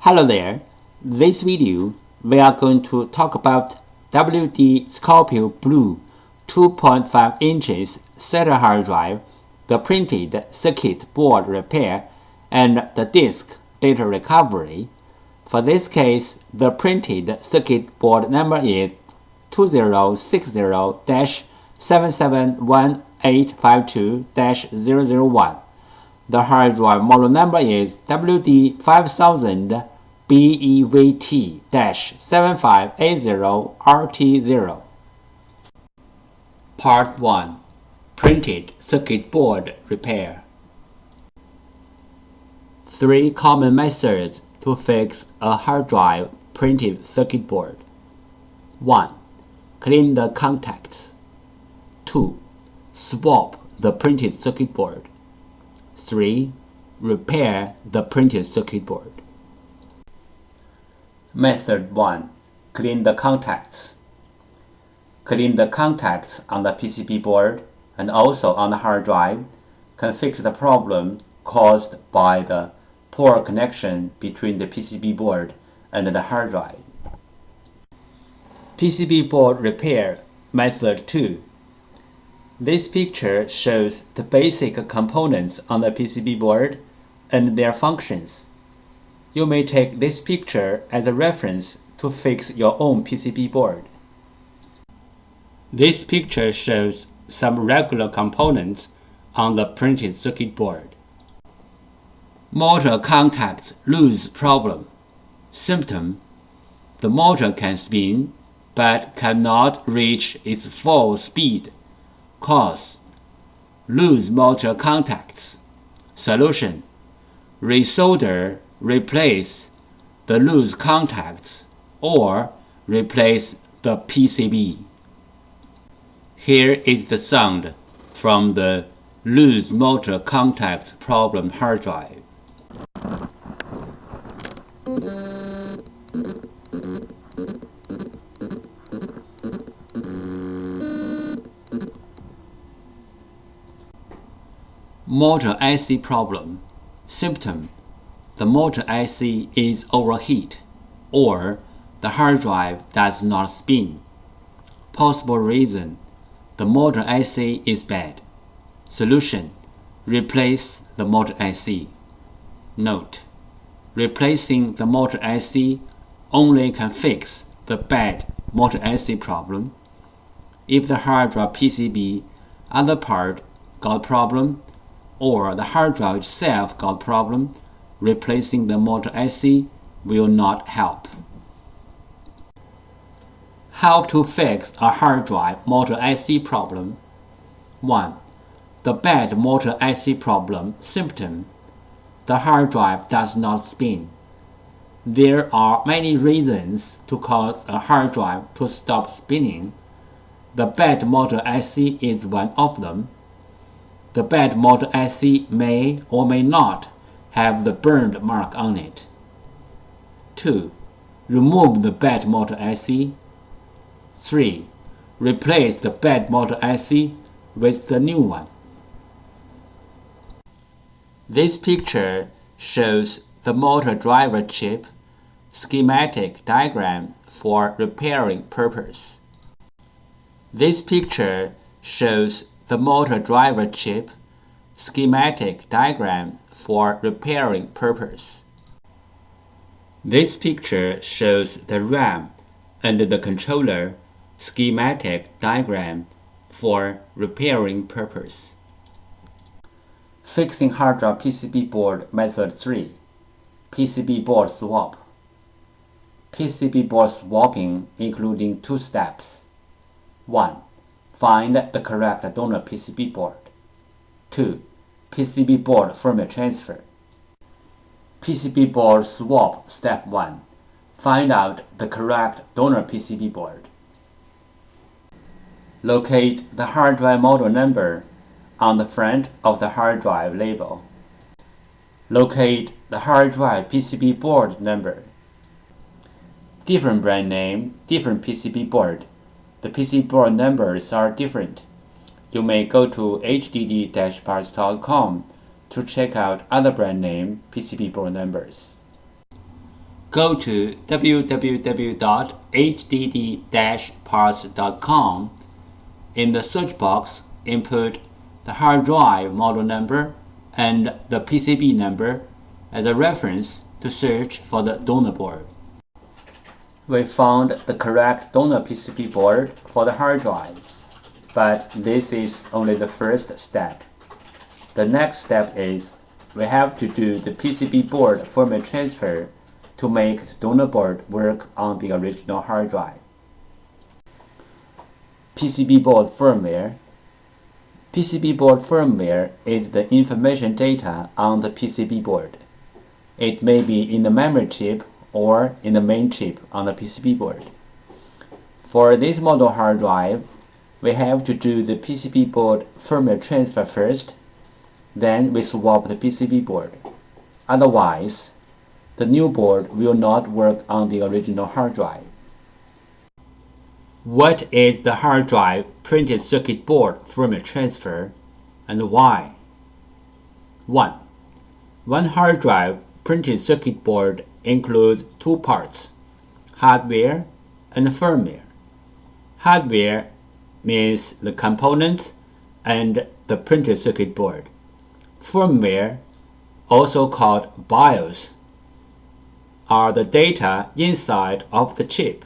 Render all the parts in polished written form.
Hello there. This video we are going to talk about WD Scorpio Blue 2.5 inches SATA hard drive, the printed circuit board repair, and the disk data recovery. For this case, the printed circuit board number is 2060-7718520-001. The hard drive model number is WD5000BPVT-7580RT0. Part 1. Printed circuit board repair. 3 common methods to fix a hard drive printed circuit board. 1. Clean the contacts. 2. Swap the printed circuit board. 3. Repair the printed circuit board. Method 1. Clean the contacts. Clean the contacts on the PCB board and also on the hard drive can fix the problem caused by the poor connection between the PCB board and the hard drive. PCB board repair method 2. This picture shows the basic components on the PCB board and their functions. You may take this picture as a reference to fix your own PCB board. This picture shows some regular components on the printed circuit board. Motor contacts loose problem. Symptom: the motor can spin but cannot reach its full speed. Cause: loose motor contacts. Solution: resolder, replace the loose contacts or replace the PCB. Here is the sound from the loose motor contacts problem hard drive. Motor IC problem. Symptom: the motor IC is overheat or the hard drive does not spin. Possible reason: the motor IC is bad. Solution: replace the motor IC. Note: replacing the motor IC only can fix the bad motor IC problem. If the hard drive PCB other part got problem or the hard drive itself got problem, replacing the motor IC will not help. How to fix a hard drive motor IC problem. 1. The bad motor IC problem symptom: the hard drive does not spin. There are many reasons to cause a hard drive to stop spinning. The bad motor IC is one of them. The bad motor IC may or may not have the burned mark on it. 2. Remove the bad motor IC. 3. Replace the bad motor IC with the new one. This picture shows the motor driver chip schematic diagram for repairing purpose. This picture shows the motor driver chip schematic diagram for repairing purpose. This picture shows the RAM and the controller schematic diagram for repairing purpose. Fixing hard drive PCB board method 3. PCB board swap. PCB board swapping including 2 steps. 1. Find the correct donor PCB board. 2. PCB board firmware transfer. PCB board swap step 1. Find out the correct donor PCB board. Locate the hard drive model number on the front of the hard drive label. Locate the hard drive PCB board number. Different brand name, different PCB board. The PCB board numbers are different. You may go to hddparts.com to check out other brand name PCB board numbers. go to www.hdd-parts.com. In the search box, input the hard drive model number and the PCB number as a reference to search for the donor board. We found the correct donor PCB board for the hard drive, but this is only the first step. The next step is we have to do the PCB board firmware transfer to make the donor board work on the original hard drive. PCB board firmware. PCB board firmware is the information data on the PCB board. It may be in the memory chip or in the main chip on the PCB board. For this model hard drive, we have to do the PCB board firmware transfer first, then we swap the PCB board. Otherwise, the new board will not work on the original hard drive. What is the hard drive printed circuit board firmware transfer and why? 1. One hard drive printed circuit board includes two parts, hardware and firmware. Hardware means the components and the printed circuit board. Firmware, also called BIOS, are the data inside of the chip.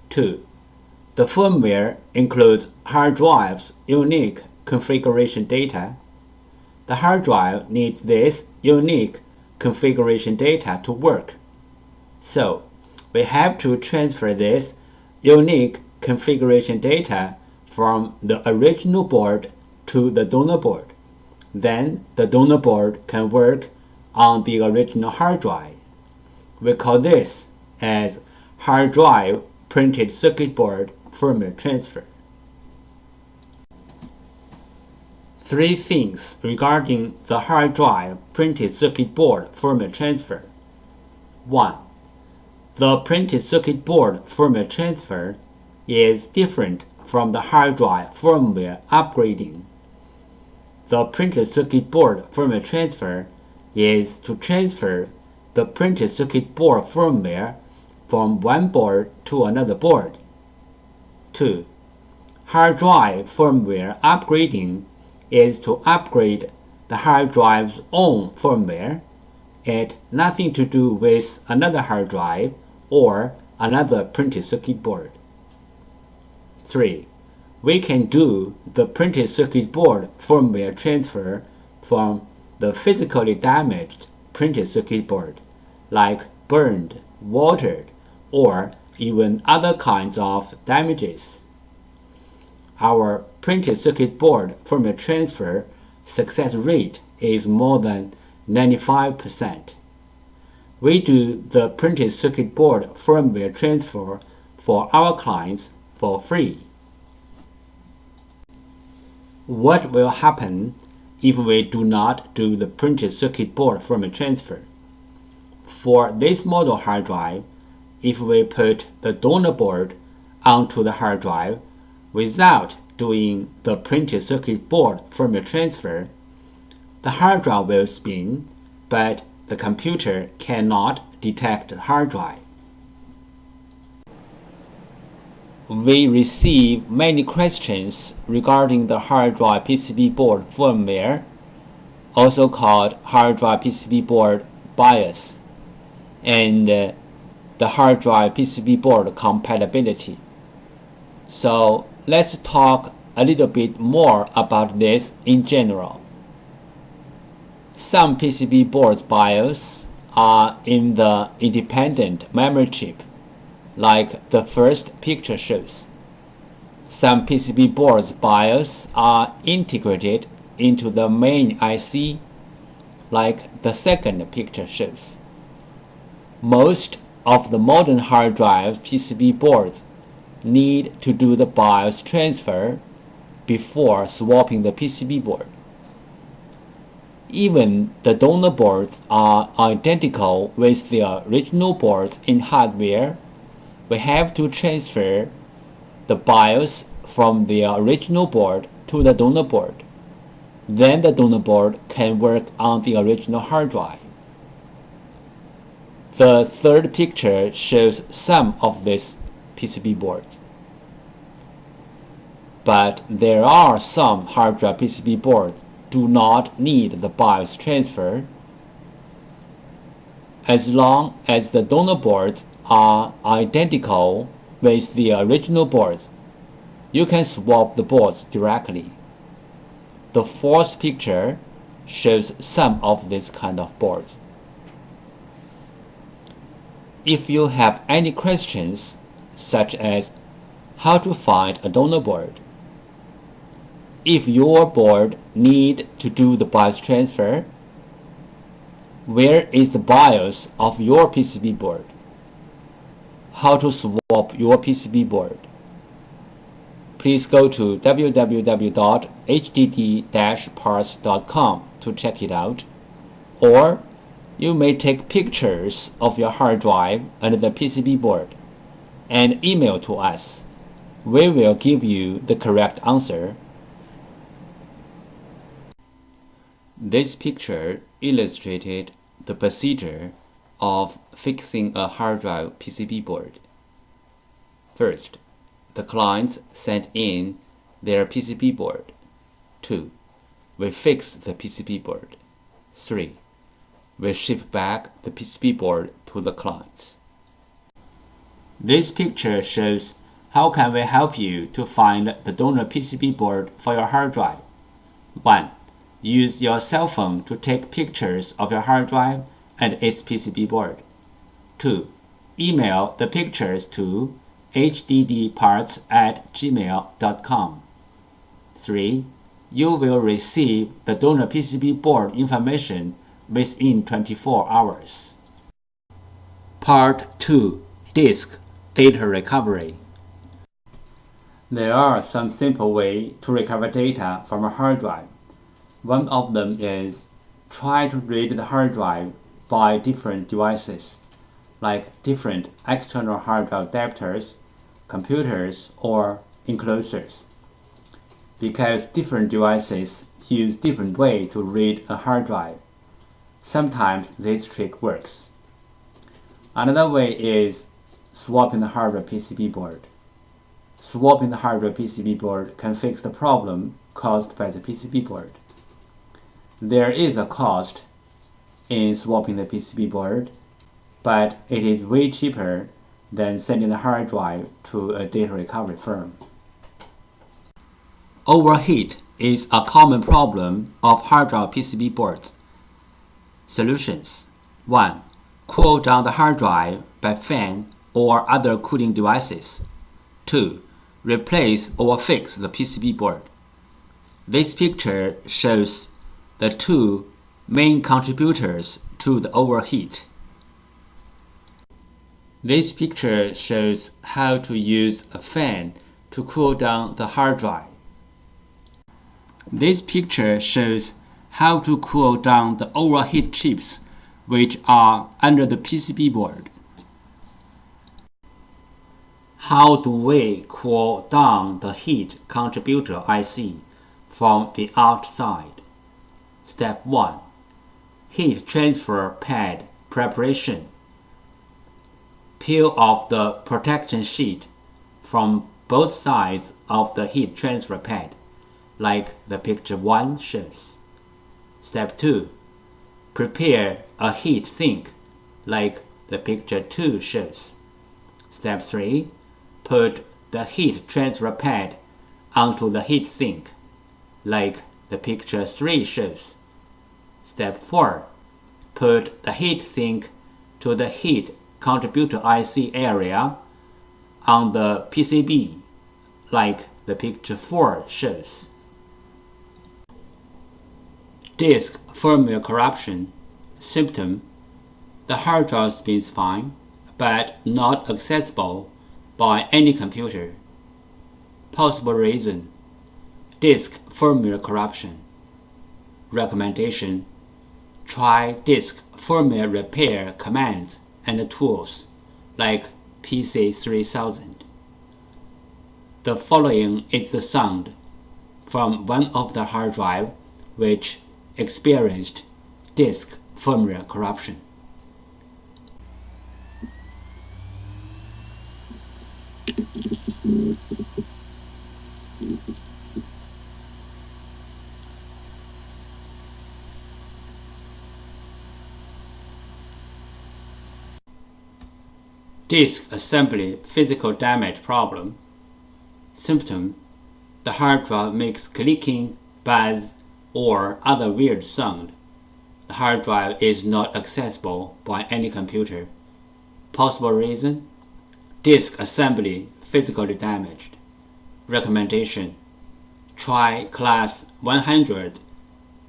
2. The firmware includes hard drive's unique configuration data. The hard drive needs this unique configuration data to work. So, we have to transfer this unique configuration data from the original board to the donor board. Then the donor board can work on the original hard drive. We call this as hard drive printed circuit board firmware transfer. 3 things regarding the hard drive printed circuit board firmware transfer. 1. The printed circuit board firmware transfer is different from the hard drive firmware upgrading. The printed circuit board firmware transfer is to transfer the printed circuit board firmware from one board to another board. 2. Hard drive firmware upgrading is to upgrade the hard drive's own firmware. It has nothing to do with another hard drive or another printed circuit board. 3. We can do the printed circuit board firmware transfer from the physically damaged printed circuit board, like burned, watered, or even other kinds of damages. Our printed circuit board firmware transfer success rate is more than 95%. We do the printed circuit board firmware transfer for our clients for free. What will happen if we do not do the printed circuit board firmware transfer? For this model hard drive, if we put the donor board onto the hard drive without doing the printed circuit board firmware transfer, the hard drive will spin, but the computer cannot detect the hard drive. We receive many questions regarding the hard drive PCB board firmware, also called hard drive PCB board BIOS, and the hard drive PCB board compatibility. So let's talk a little bit more about this in general. Some PCB boards BIOS are in the independent memory chip, like the first picture shows. Some PCB boards BIOS are integrated into the main IC, like the second picture shows. Most of the modern hard drive PCB boards need to do the BIOS transfer before swapping the PCB board. Even the donor boards are identical with the original boards in hardware. We have to transfer the BIOS from the original board to the donor board. Then the donor board can work on the original hard drive. The third picture shows some of these PCB boards. But there are some hard drive PCB boards do not need the BIOS transfer. As long as the donor boards are identical with the original boards, you can swap the boards directly. The fourth picture shows some of this kind of boards. If you have any questions, such as how to find a donor board, if your board need to do the BIOS transfer, where is the BIOS of your PCB board, how to swap your PCB board, please go to www.hdd-parts.com to check it out, or you may take pictures of your hard drive and the PCB board and email to us. We will give you the correct answer. This picture illustrated the procedure of fixing a hard drive PCB board. First, the clients sent in their PCB board. 2. We fix the PCB board. 3. We ship back the PCB board to the clients. This picture shows how can we help you to find the donor PCB board for your hard drive. 1. Use your cell phone to take pictures of your hard drive and its PCB board. 2. Email the pictures to hddparts@gmail.com. 3. You will receive the donor PCB board information within 24 hours. Part 2. Disk Data Recovery. There are some simple ways to recover data from a hard drive. One of them is try to read the hard drive by different devices, like different external hard drive adapters, computers, or enclosures. Because different devices use different ways to read a hard drive, sometimes this trick works. Another way is swapping the hard drive PCB board. Swapping the hard drive PCB board can fix the problem caused by the PCB board. There is a cost in swapping the PCB board, but it is way cheaper than sending the hard drive to a data recovery firm. Overheat is a common problem of hard drive PCB boards. Solutions: 1. Cool down the hard drive by fan or other cooling devices. 2. Replace or fix the PCB board. This picture shows the two main contributors to the overheat. This picture shows how to use a fan to cool down the hard drive. This picture shows how to cool down the overheat chips which are under the PCB board. How do we cool down the heat contributor IC from the outside? Step 1. Heat transfer pad preparation. Peel off the protection sheet from both sides of the heat transfer pad, like the picture 1 shows. Step 2. Prepare a heat sink, like the picture 2 shows. Step 3. Put the heat transfer pad onto the heat sink, like the picture 3 shows. Step 4. Put the heat sink to the heat contributor IC area on the PCB, like the picture 4 shows. Disk firmware corruption. Symptom: the hard drive spins fine, but not accessible by any computer. Possible reason: disk firmware corruption. Recommendation: try disk firmware repair commands and tools like PC3000. The following is the sound from one of the hard drive which experienced disk firmware corruption. Disk assembly physical damage problem. Symptom: the hard drive makes clicking, buzz, or other weird sound. The hard drive is not accessible by any computer. Possible reason: disk assembly physically damaged. Recommendation: try Class 100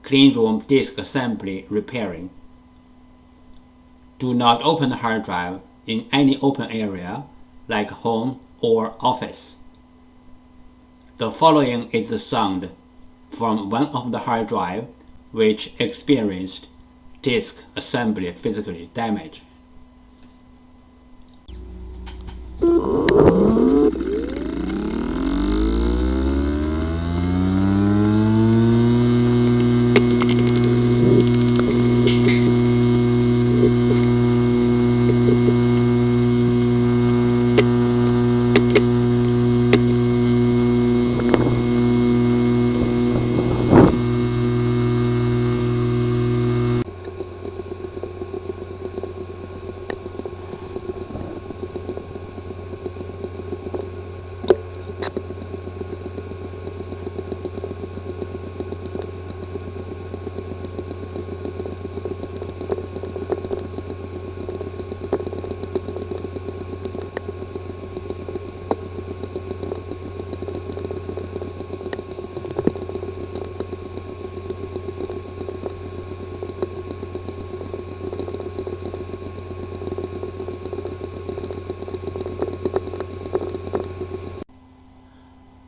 cleanroom disk assembly repairing. Do not open the hard drive in any open area like home or office. The following is the sound from one of the hard drive which experienced disk assembly physical damage.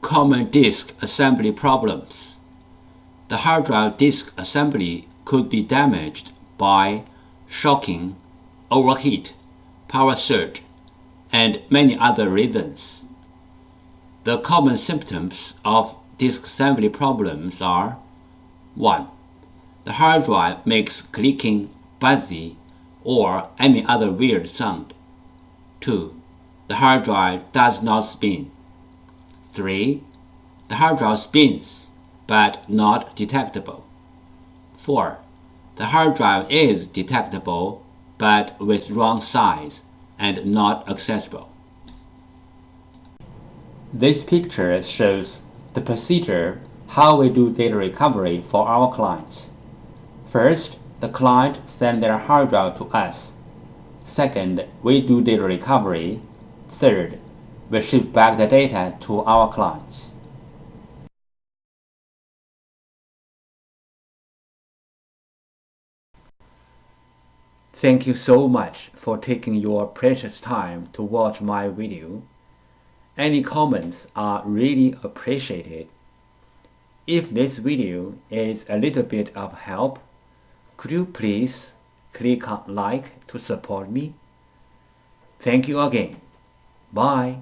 Common disk assembly problems. The hard drive disk assembly could be damaged by shocking, overheat, power surge, and many other reasons. The common symptoms of disk assembly problems are: 1. The hard drive makes clicking, buzzy, or any other weird sound. 2. The hard drive does not spin. 3. The hard drive spins, but not detectable. 4. The hard drive is detectable, but with wrong size and not accessible. This picture shows the procedure how we do data recovery for our clients. First, the client sends their hard drive to us. Second, we do data recovery. Third, we ship back the data to our clients. Thank you so much for taking your precious time to watch my video. Any comments are really appreciated. If this video is a little bit of help, could you please click on like to support me? Thank you again. Bye.